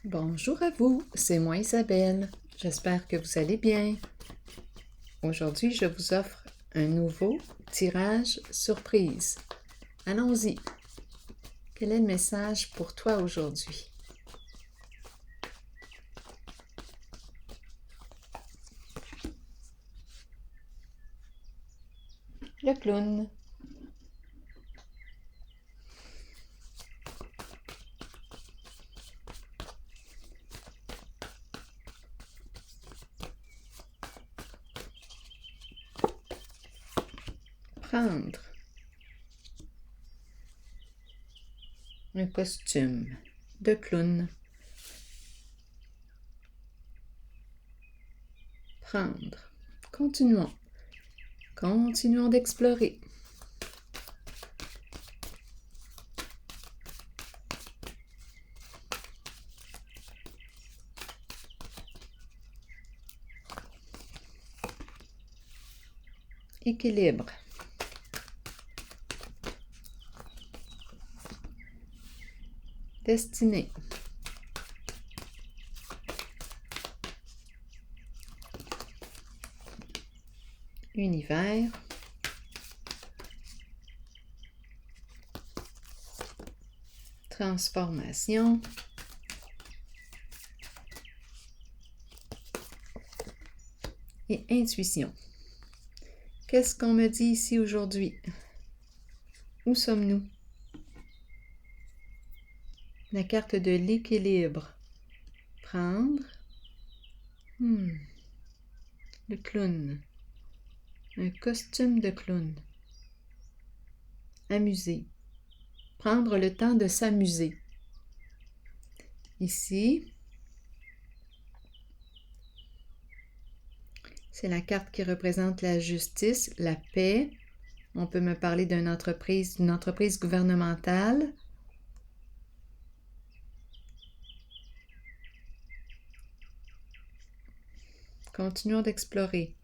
Bonjour à vous, c'est moi Isabelle. J'espère que vous allez bien. Aujourd'hui, je vous offre un nouveau tirage surprise. Allons-y. Quel est le message pour toi aujourd'hui? Le clown. Prendre. Un costume de clown. Prendre. Continuons. Continuons d'explorer. Équilibre. Destinée. Univers. Transformation. Et intuition. Qu'est-ce qu'on me dit ici aujourd'hui? Où sommes-nous? La carte de l'équilibre. Prendre. Le clown. Un costume de clown. Amuser. Prendre le temps de s'amuser. Ici, c'est la carte qui représente la justice, la paix. On peut me parler d'une entreprise gouvernementale. Continuons d'explorer.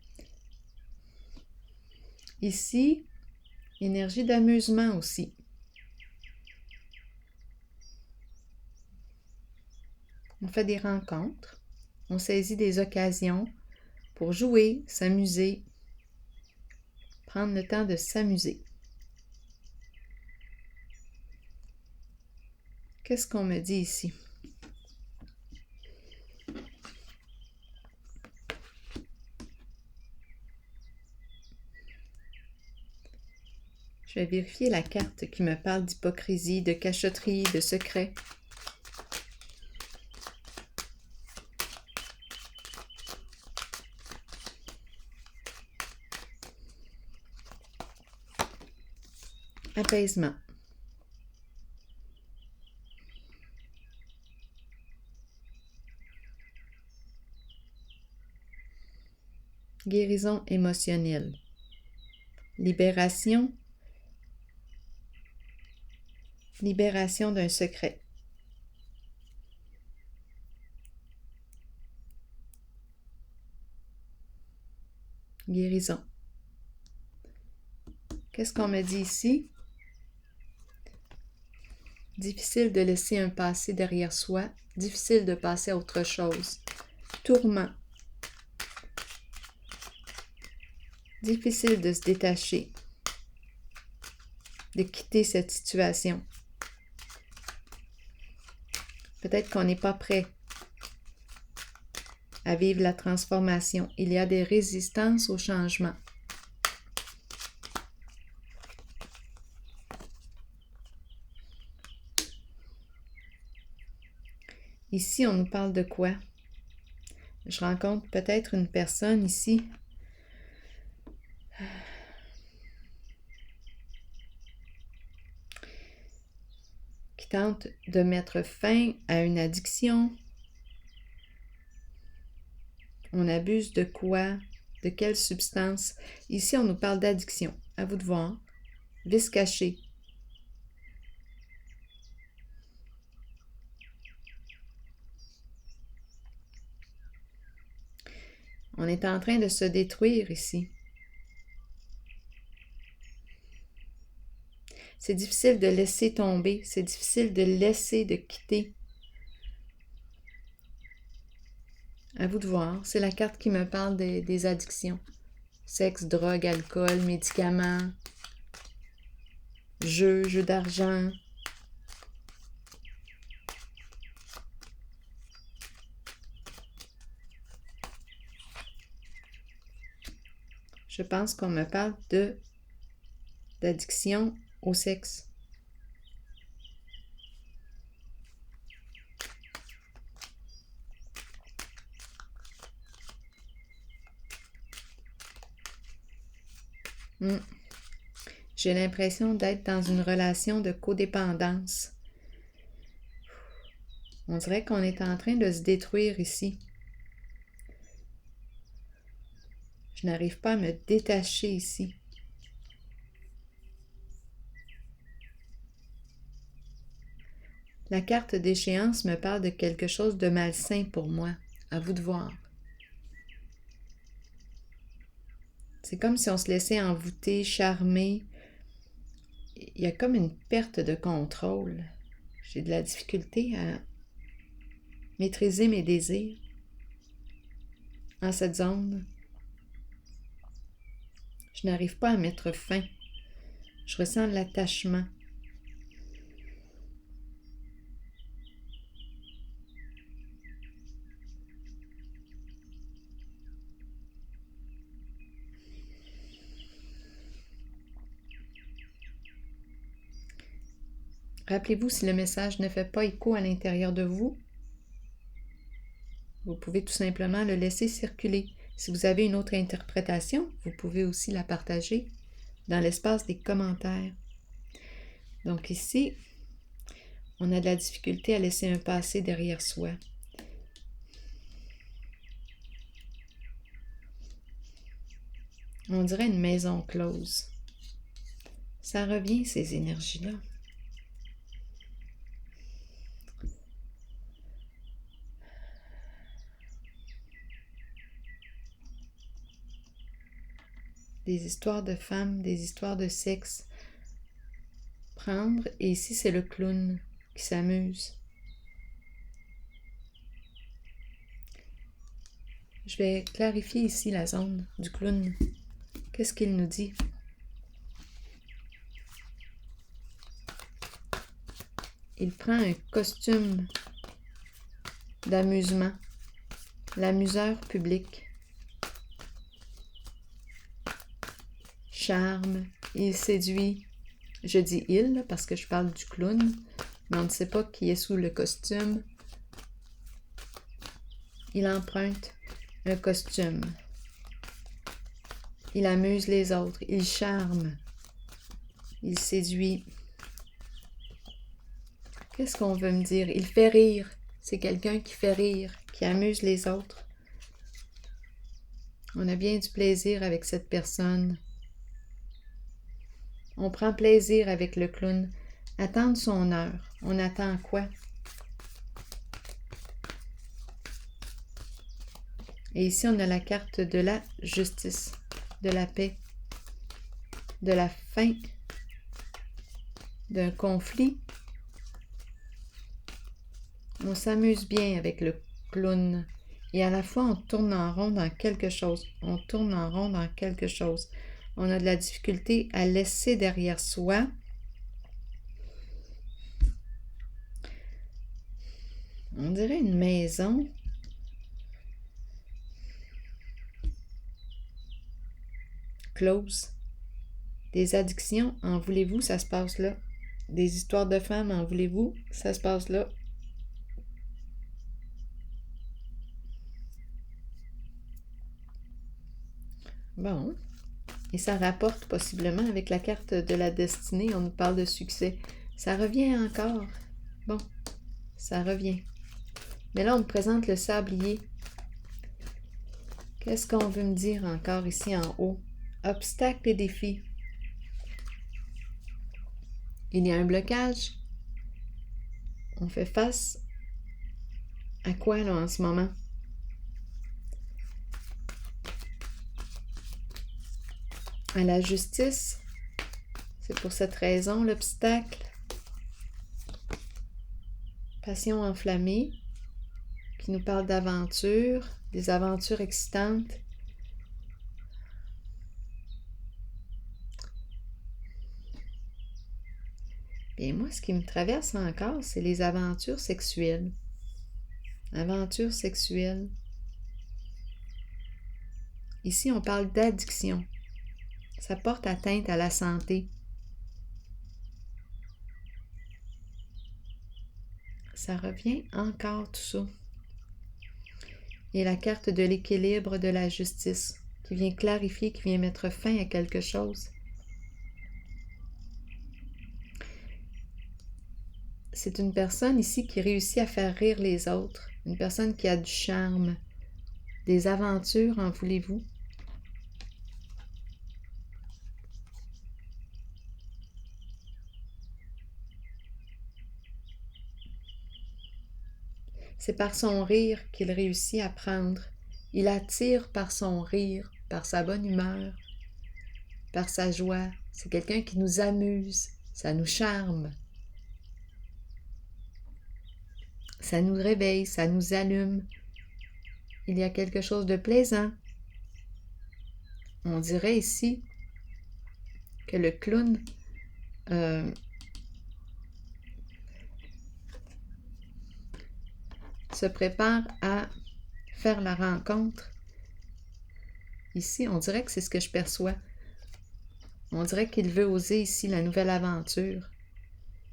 Ici, énergie d'amusement aussi. On fait des rencontres. On saisit des occasions pour jouer, s'amuser. Prendre le temps de s'amuser. Qu'est-ce qu'on me dit ici? Je vais vérifier la carte qui me parle d'hypocrisie, de cachotterie, de secret. Apaisement. Guérison émotionnelle. Libération. Libération d'un secret. Guérison. Qu'est-ce qu'on me dit ici? Difficile de laisser un passé derrière soi. Difficile de passer à autre chose. Tourment. Difficile de se détacher. De quitter cette situation. Peut-être qu'on n'est pas prêt à vivre la transformation. Il y a des résistances au changement. Ici, on nous parle de quoi? Je rencontre peut-être une personne ici qui tente de mettre fin à une addiction. On abuse de quoi? De quelle substance? Ici, on nous parle d'addiction. À vous de voir. Vice caché. On est en train de se détruire ici. C'est difficile de laisser tomber. C'est difficile de laisser, de quitter. À vous de voir. C'est la carte qui me parle des addictions. Sexe, drogue, alcool, médicaments, jeux d'argent. Je pense qu'on me parle d'addiction au sexe. J'ai l'impression d'être dans une relation de codépendance. On dirait qu'on est en train de se détruire ici. Je n'arrive pas à me détacher ici. La carte d'échéance me parle de quelque chose de malsain pour moi. À vous de voir. C'est comme si on se laissait envoûter, charmer. Il y a comme une perte de contrôle. J'ai de la difficulté à maîtriser mes désirs en cette zone. Je n'arrive pas à mettre fin. Je ressens l'attachement. Rappelez-vous, si le message ne fait pas écho à l'intérieur de vous, vous pouvez tout simplement le laisser circuler. Si vous avez une autre interprétation, vous pouvez aussi la partager dans l'espace des commentaires. Donc ici, on a de la difficulté à laisser un passé derrière soi. On dirait une maison close. Ça revient, ces énergies-là. Des histoires de femmes, des histoires de sexe. Prendre, et ici c'est le clown qui s'amuse. Je vais clarifier ici la zone du clown. Qu'est-ce qu'il nous dit? Il prend un costume d'amusement, l'amuseur public. Charme, il séduit. Je dis il parce que je parle du clown, mais on ne sait pas qui est sous le costume. Il emprunte un costume. Il amuse les autres, il charme, il séduit. Qu'est-ce qu'on veut me dire? Il fait rire. C'est quelqu'un qui fait rire, qui amuse les autres. On a bien du plaisir avec cette personne. On prend plaisir avec le clown. Attendre son heure. On attend quoi? Et ici, on a la carte de la justice, de la paix, de la fin d'un conflit. On s'amuse bien avec le clown. Et à la fois, on tourne en rond dans quelque chose. On tourne en rond dans quelque chose. On a de la difficulté à laisser derrière soi on dirait une maison. Close. Des addictions, en voulez-vous, ça se passe là. Des histoires de femmes, en voulez-vous, ça se passe là. Bon. Et ça rapporte possiblement avec la carte de la destinée, on nous parle de succès. Ça revient encore. Bon, ça revient. Mais là, on me présente le sablier. Qu'est-ce qu'on veut me dire encore ici en haut? Obstacles et défis. Il y a un blocage. On fait face à quoi là en ce moment? À la justice. C'est pour cette raison l'obstacle. Passion enflammée, qui nous parle d'aventure, des aventures excitantes. Bien, moi, ce qui me traverse encore, c'est les aventures sexuelles. Aventures sexuelles. Ici, on parle d'addiction. Ça porte atteinte à la santé. Ça revient encore tout ça. Et la carte de l'équilibre de la justice, qui vient clarifier, qui vient mettre fin à quelque chose. C'est une personne ici qui réussit à faire rire les autres. Une personne qui a du charme. Des aventures, en voulez-vous? C'est par son rire qu'il réussit à prendre. Il attire par son rire, par sa bonne humeur, par sa joie. C'est quelqu'un qui nous amuse, ça nous charme. Ça nous réveille, ça nous allume. Il y a quelque chose de plaisant. On dirait ici que le clown se prépare à faire la rencontre. Ici, on dirait que c'est ce que je perçois. On dirait qu'il veut oser ici la nouvelle aventure.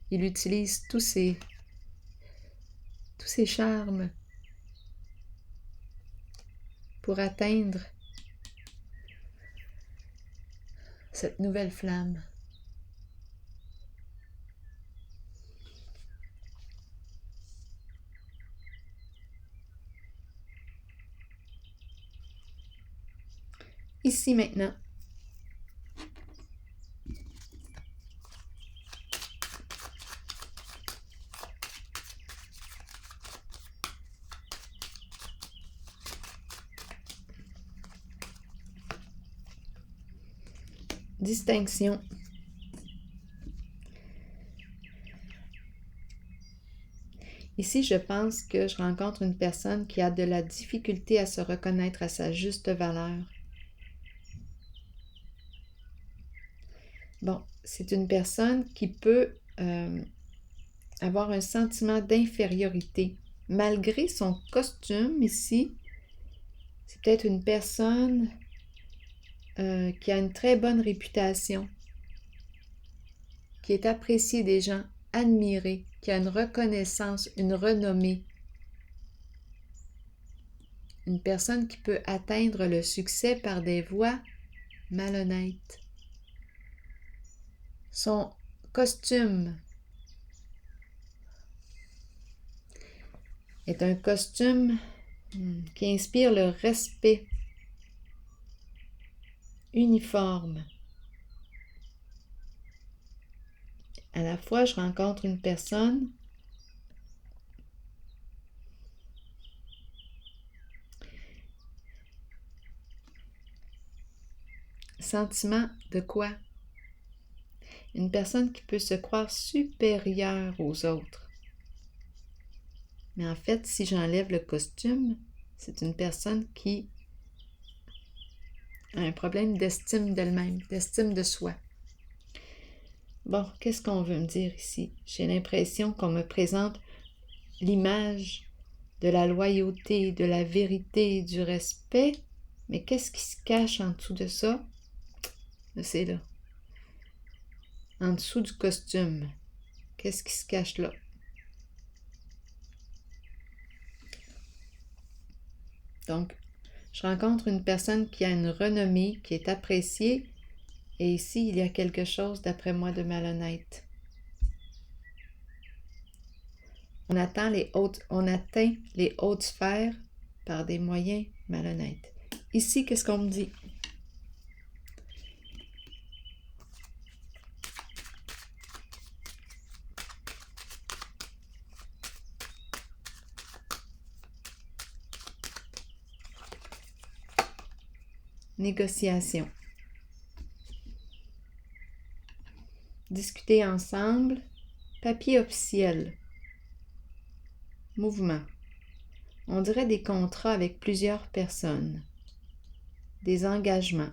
Il utilise tous ses charmes pour atteindre cette nouvelle flamme. Ici maintenant. Distinction. Ici, je pense que je rencontre une personne qui a de la difficulté à se reconnaître à sa juste valeur. Bon, c'est une personne qui peut avoir un sentiment d'infériorité. Malgré son costume ici, c'est peut-être une personne qui a une très bonne réputation, qui est appréciée des gens, admirée, qui a une reconnaissance, une renommée. Une personne qui peut atteindre le succès par des voies malhonnêtes. Son costume est un costume qui inspire le respect, uniforme. À la fois, je rencontre une personne sentiment de quoi? Une personne qui peut se croire supérieure aux autres. Mais en fait, si j'enlève le costume, c'est une personne qui a un problème d'estime d'elle-même, d'estime de soi. Bon, qu'est-ce qu'on veut me dire ici? J'ai l'impression qu'on me présente l'image de la loyauté, de la vérité, du respect. Mais qu'est-ce qui se cache en dessous de ça? C'est là. En dessous du costume. Qu'est-ce qui se cache là? Donc, je rencontre une personne qui a une renommée, qui est appréciée, et ici, il y a quelque chose, d'après moi, de malhonnête. On atteint les hautes sphères par des moyens malhonnêtes. Ici, qu'est-ce qu'on me dit? Négociation. Discuter ensemble. Papier officiel. Mouvement. On dirait des contrats avec plusieurs personnes, des engagements.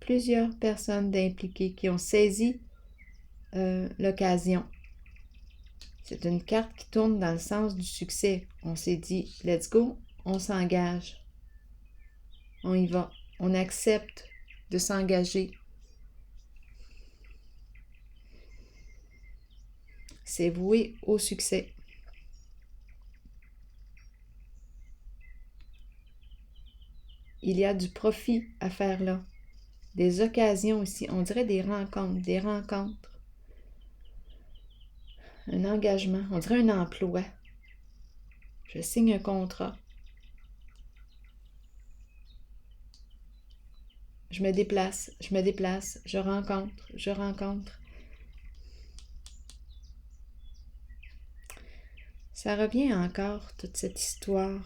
Plusieurs personnes impliquées qui ont saisi l'occasion. C'est une carte qui tourne dans le sens du succès. On s'est dit, let's go, on s'engage. On y va. On accepte de s'engager. C'est voué au succès. Il y a du profit à faire là. Des occasions ici. On dirait des rencontres. Un engagement. On dirait un emploi. Je signe un contrat. Je me déplace, je rencontre. Ça revient encore, toute cette histoire.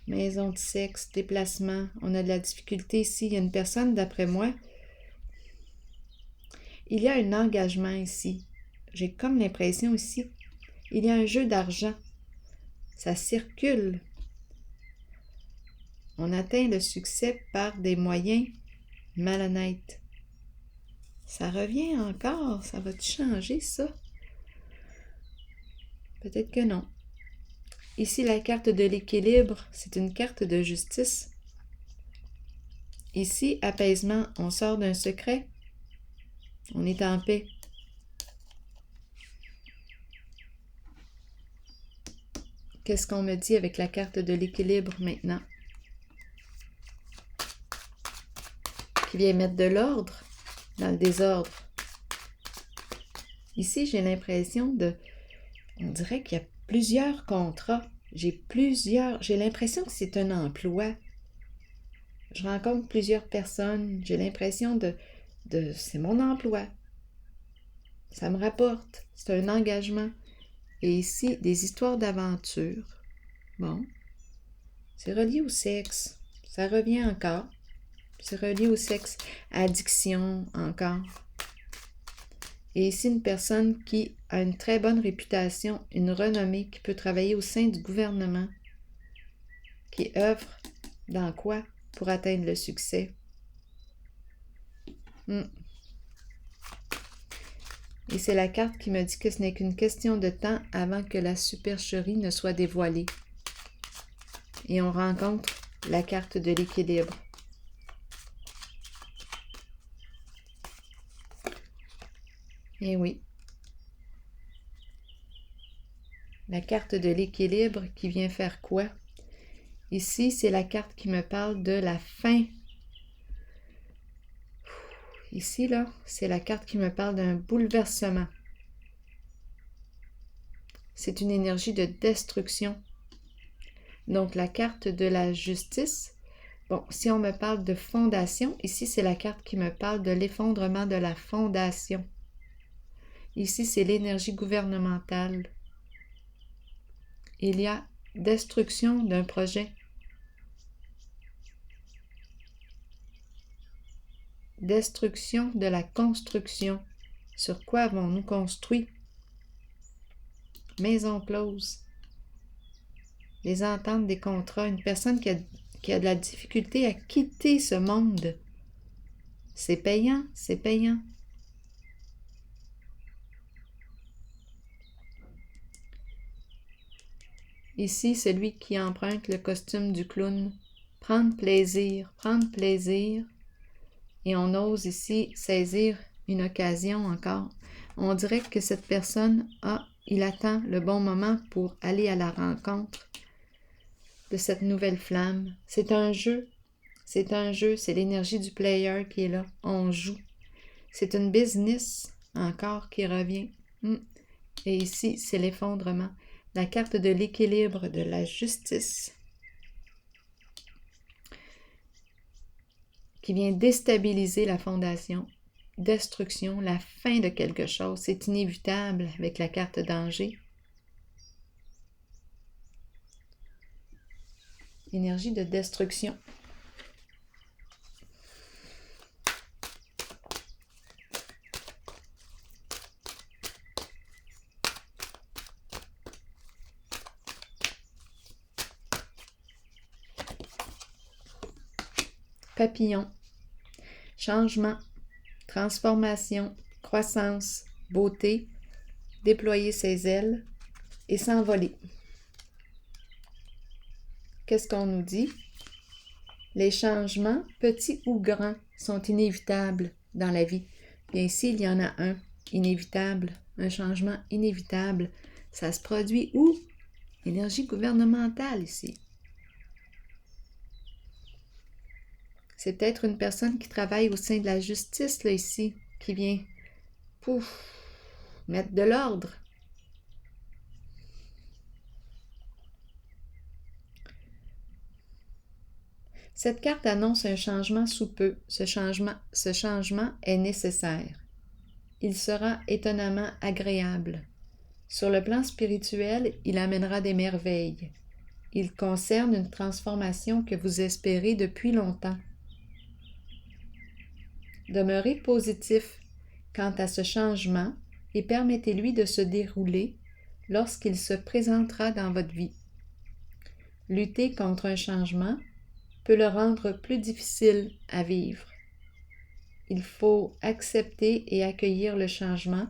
Maison de sexe, déplacement, on a de la difficulté ici. Il y a une personne, d'après moi, il y a un engagement ici. J'ai comme l'impression ici, il y a un jeu d'argent. Ça circule. On atteint le succès par des moyens malhonnêtes. Ça revient encore. Ça va-tu changer, ça? Peut-être que non. Ici, la carte de l'équilibre, c'est une carte de justice. Ici, apaisement, on sort d'un secret. On est en paix. Qu'est-ce qu'on me dit avec la carte de l'équilibre maintenant? Qui vient mettre de l'ordre dans le désordre. Ici, j'ai l'impression on dirait qu'il y a plusieurs contrats. J'ai l'impression que c'est un emploi. Je rencontre plusieurs personnes. J'ai l'impression c'est mon emploi. Ça me rapporte. C'est un engagement. Et ici, des histoires d'aventure. Bon. C'est relié au sexe. Ça revient encore. C'est relié au sexe. Addiction, encore. Et ici, une personne qui a une très bonne réputation, une renommée, qui peut travailler au sein du gouvernement, qui œuvre dans quoi pour atteindre le succès. Et c'est la carte qui me dit que ce n'est qu'une question de temps avant que la supercherie ne soit dévoilée. Et on rencontre la carte de l'équilibre. Et oui. La carte de l'équilibre qui vient faire quoi? Ici, c'est la carte qui me parle de la fin. Ici, là, c'est la carte qui me parle d'un bouleversement. C'est une énergie de destruction. Donc, la carte de la justice, bon, si on me parle de fondation, ici, c'est la carte qui me parle de l'effondrement de la fondation. Ici, c'est l'énergie gouvernementale. Il y a destruction d'un projet. Destruction de la construction. Sur quoi avons-nous construit? Maison close. Les ententes des contrats. Une personne qui a de la difficulté à quitter ce monde. C'est payant, c'est payant. Ici, celui qui emprunte le costume du clown. Prendre plaisir. Et on ose ici saisir une occasion encore. On dirait que cette personne il attend le bon moment pour aller à la rencontre de cette nouvelle flamme. C'est un jeu, c'est l'énergie du player qui est là. On joue. C'est une business encore qui revient. Et ici, c'est l'effondrement. La carte de l'équilibre, de la justice, qui vient déstabiliser la fondation. Destruction, la fin de quelque chose. C'est inévitable avec la carte danger. Énergie de destruction. papillon, changement, transformation, croissance, beauté, déployer ses ailes et s'envoler. Qu'est-ce qu'on nous dit? Les changements, petits ou grands, sont inévitables dans la vie. Bien, s'il y en a un inévitable, un changement inévitable, ça se produit où? Énergie gouvernementale ici. C'est peut-être une personne qui travaille au sein de la justice, là, ici, qui vient, mettre de l'ordre. Cette carte annonce un changement sous peu. Ce changement est nécessaire. Il sera étonnamment agréable. Sur le plan spirituel, il amènera des merveilles. Il concerne une transformation que vous espérez depuis longtemps. Demeurez positif quant à ce changement et permettez-lui de se dérouler lorsqu'il se présentera dans votre vie. Lutter contre un changement peut le rendre plus difficile à vivre. Il faut accepter et accueillir le changement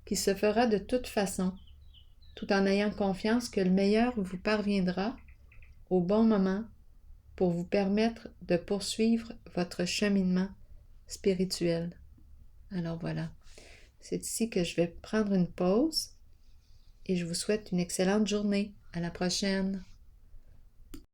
qui se fera de toute façon, tout en ayant confiance que le meilleur vous parviendra au bon moment pour vous permettre de poursuivre votre cheminement spirituel. Alors voilà, c'est ici que je vais prendre une pause et je vous souhaite une excellente journée. À la prochaine!